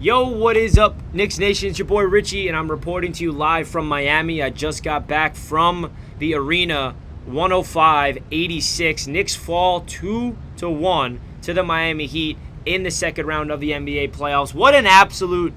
Yo, what is up, Knicks Nation? It's your boy Richie, and I'm reporting to you live from Miami. I just got back from the arena, 105-86. Knicks fall 2-1 to the Miami Heat in the second round of the NBA playoffs. What an absolute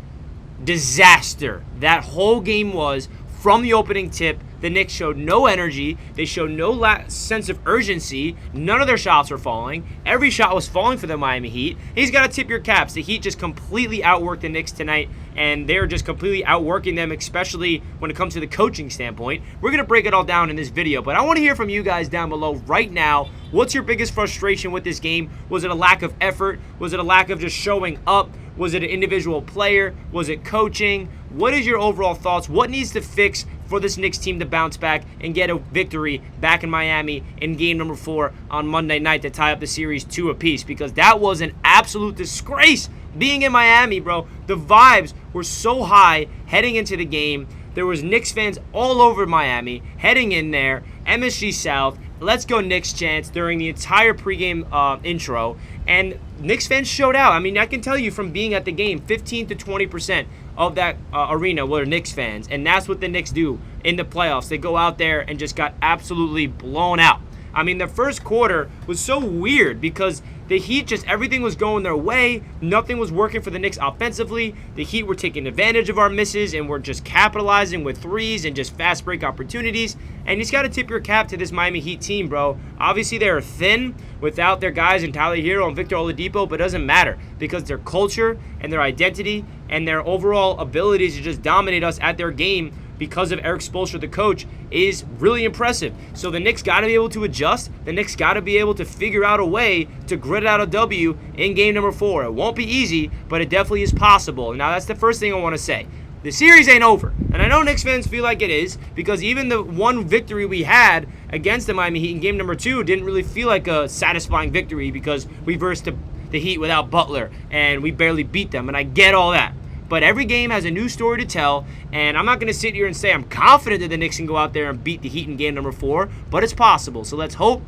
disaster that whole game was from the opening tip. The Knicks showed no energy. They showed no sense of urgency. None of their shots were falling. Every shot was falling for the Miami Heat. He's got to tip your caps. The Heat just completely outworked the Knicks tonight, and they're just completely outworking them, especially when it comes to the coaching standpoint. We're going to break it all down in this video, but I want to hear from you guys down below right now. What's your biggest frustration with this game? Was it a lack of effort? Was it a lack of just showing up? Was it an individual player? Was it coaching? What is your overall thoughts? What needs to fix for this Knicks team to bounce back and get a victory back in Miami in game number 4 on Monday night to tie up the series 2 apiece? Because that was an absolute disgrace being in Miami, bro. The vibes were so high heading into the game. There was Knicks fans all over Miami heading in there. MSG South, let's go Knicks chants during the entire pregame intro. And Knicks fans showed out. I mean, I can tell you from being at the game, 15 to 20% of that arena were Knicks fans. And that's what the Knicks do in the playoffs. They go out there and just got absolutely blown out. I mean, the first quarter was so weird because the Heat just, everything was going their way. Nothing was working for the Knicks offensively. The Heat were taking advantage of our misses and were just capitalizing with threes and just fast break opportunities. And you just got to tip your cap to this Miami Heat team, bro. Obviously, they're thin without their guys in Tyler Hero and Victor Oladipo, but it doesn't matter because their culture and their identity and their overall abilities to just dominate us at their game because of Erik Spoelstra, the coach, is really impressive. So the Knicks got to be able to adjust. The Knicks got to be able to figure out a way to grit out a W in game number 4. It won't be easy, but it definitely is possible. Now, that's the first thing I want to say. The series ain't over. And I know Knicks fans feel like it is because even the one victory we had against the Miami Heat in game number 2 didn't really feel like a satisfying victory because we versed the Heat without Butler and we barely beat them, and I get all that. But every game has a new story to tell, and I'm not going to sit here and say I'm confident that the Knicks can go out there and beat the Heat in game number 4, but it's possible. So let's hope.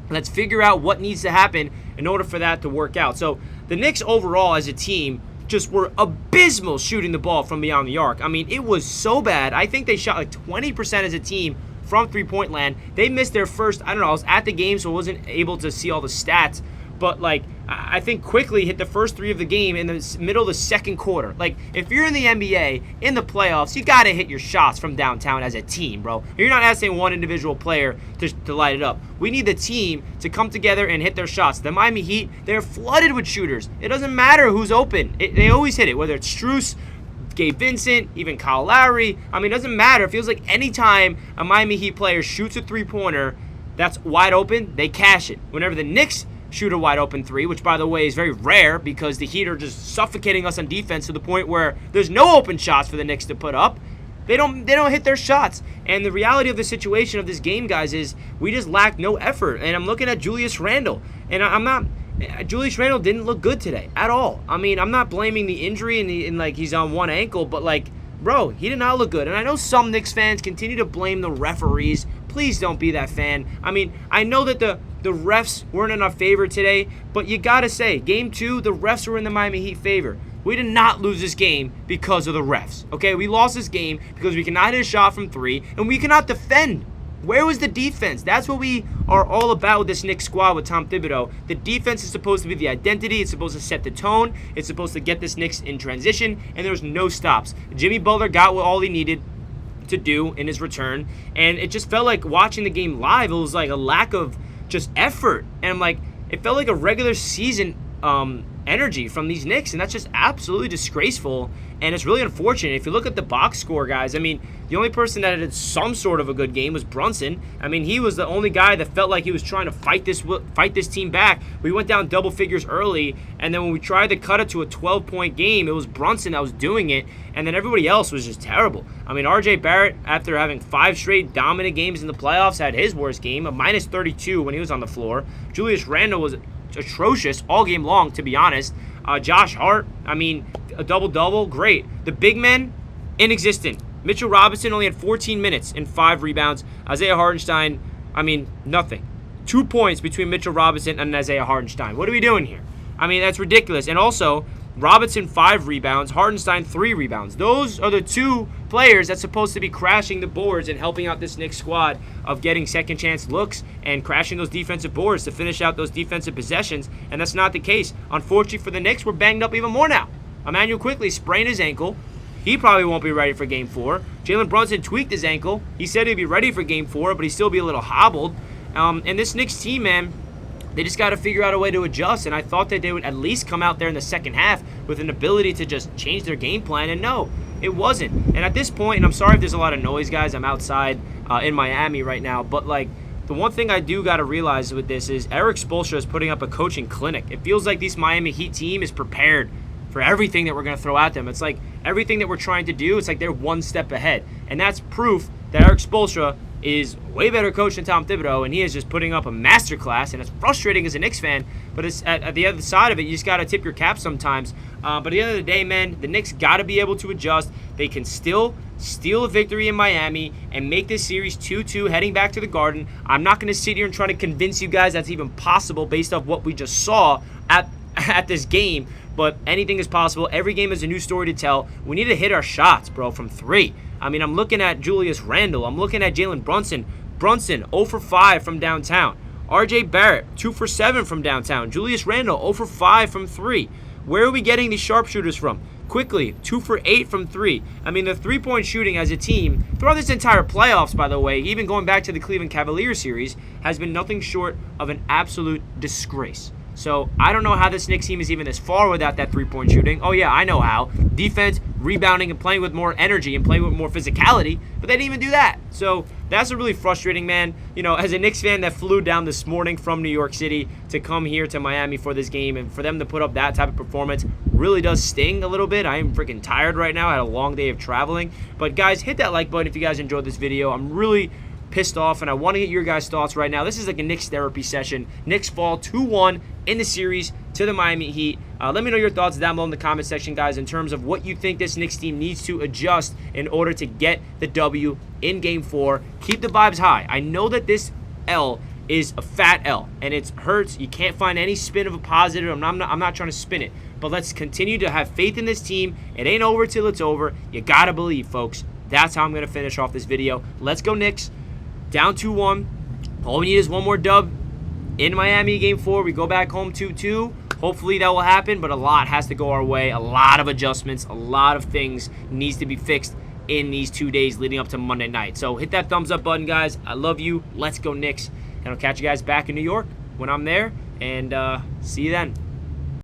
Let's figure out what needs to happen in order for that to work out. So the Knicks overall as a team just were abysmal shooting the ball from beyond the arc. I mean, it was so bad. I think they shot like 20% as a team from three-point land. They missed their first, I don't know, I was at the game, so I wasn't able to see all the stats, but like I think quickly hit the first 3 of the game in the middle of the second quarter. Like, if you're in the NBA, in the playoffs, you got to hit your shots from downtown as a team, bro. You're not asking one individual player to light it up. We need the team to come together and hit their shots. The Miami Heat, they're flooded with shooters. It doesn't matter who's open. They always hit it, whether it's Strus, Gabe Vincent, even Kyle Lowry. I mean, it doesn't matter. It feels like anytime a Miami Heat player shoots a three-pointer that's wide open, they cash it. Whenever the Knicks shoot a wide open 3, which by the way is very rare because the Heat are just suffocating us on defense to the point where there's no open shots for the Knicks to put up. They don't hit their shots. And the reality of the situation of this game, guys, is we just lack no effort. And I'm looking at Julius Randle, and Julius Randle didn't look good today at all. I mean, I'm not blaming the injury and like he's on one ankle, but like, bro, he did not look good. And I know some Knicks fans continue to blame the referees. Please don't be that fan. I mean, I know that the refs weren't in our favor today, but you got to say, game 2, the refs were in the Miami Heat favor. We did not lose this game because of the refs, okay? We lost this game because we cannot hit a shot from 3, and we cannot defend. Where was the defense? That's what we are all about with this Knicks squad with Tom Thibodeau. The defense is supposed to be the identity. It's supposed to set the tone. It's supposed to get this Knicks in transition, and there's no stops. Jimmy Butler got all he needed to do in his return, and it just felt like watching the game live, it was like a lack of just effort, and I'm like, it felt like a regular season energy from these Knicks, and that's just absolutely disgraceful, and it's really unfortunate. If you look at the box score, guys, I mean, the only person that had some sort of a good game was Brunson. I mean, he was the only guy that felt like he was trying to fight this team back. We went down double figures early, and then when we tried to cut it to a 12-point game, it was Brunson that was doing it, and then everybody else was just terrible. I mean, RJ Barrett, after having 5 straight dominant games in the playoffs, had his worst game, a minus 32 when he was on the floor. Julius Randle was atrocious all game long, to be honest. Josh Hart, I mean, a double-double, great. The big men, inexistent. Mitchell Robinson only had 14 minutes and 5 rebounds. Isaiah Hartenstein, I mean, nothing. 2 points between Mitchell Robinson and Isaiah Hartenstein. What are we doing here? I mean, that's ridiculous. And also, Robinson 5 rebounds, Hartenstein 3 rebounds. Those are the 2 players that's supposed to be crashing the boards and helping out this Knicks squad of getting second chance looks and crashing those defensive boards to finish out those defensive possessions, and that's not the case. Unfortunately for the Knicks, we're banged up even more now. Emmanuel quickly sprained his ankle. He probably won't be ready for Game 4. Jalen Brunson tweaked his ankle. He said he'd be ready for Game 4, but he'd still be a little hobbled. And this Knicks team, man, they just got to figure out a way to adjust, and I thought that they would at least come out there in the second half with an ability to just change their game plan, and no, it wasn't. And at this point, and I'm sorry if there's a lot of noise, guys, I'm outside in Miami right now, but like, the one thing I do got to realize with this is Erik Spoelstra is putting up a coaching clinic. It feels like this Miami Heat team is prepared for everything that we're going to throw at them. It's like everything that we're trying to do, it's like they're one step ahead, and that's proof that Erik Spoelstra is way better coach than Tom Thibodeau, and he is just putting up a masterclass, and it's frustrating as a Knicks fan, but it's at the other side of it, you just got to tip your cap sometimes. But at the end of the day, man, the Knicks got to be able to adjust. They can still steal a victory in Miami and make this series 2-2 heading back to the Garden. I'm not going to sit here and try to convince you guys that's even possible based off what we just saw at this game, but anything is possible. Every game is a new story to tell. We need to hit our shots, bro, from 3. I mean, I'm looking at Julius Randle. I'm looking at Jalen Brunson. Brunson, 0 for 5 from downtown. R.J. Barrett, 2 for 7 from downtown. Julius Randle, 0 for 5 from 3. Where are we getting these sharpshooters from? Quickly, 2 for 8 from 3. I mean, the three-point shooting as a team, throughout this entire playoffs, by the way, even going back to the Cleveland Cavaliers series, has been nothing short of an absolute disgrace. So I don't know how this Knicks team is even this far without that three-point shooting. Oh, yeah, I know how. Defense, rebounding, and playing with more energy and playing with more physicality, but they didn't even do that. So that's a really frustrating, man. You know, as a Knicks fan that flew down this morning from New York City to come here to Miami for this game, and for them to put up that type of performance really does sting a little bit. I am freaking tired right now. I had a long day of traveling. But, guys, hit that like button if you guys enjoyed this video. I'm really pissed off, and I want to get your guys' thoughts right now. This is like a Knicks therapy session. Knicks fall 2-1 in the series to the Miami Heat. Let me know your thoughts down below in the comment section, guys, in terms of what you think this Knicks team needs to adjust in order to get the W in Game 4. Keep the vibes high. I know that this L is a fat L, and it hurts. You can't find any spin of a positive. I'm not trying to spin it, but let's continue to have faith in this team. It ain't over till it's over. You got to believe, folks. That's how I'm going to finish off this video. Let's go, Knicks. Down 2-1. All we need is one more dub in Miami Game 4. We go back home 2-2. Hopefully that will happen, but a lot has to go our way. A lot of adjustments, a lot of things needs to be fixed in these 2 days leading up to Monday night. So hit that thumbs up button, guys. I love you. Let's go Knicks. And I'll catch you guys back in New York when I'm there. And see you then.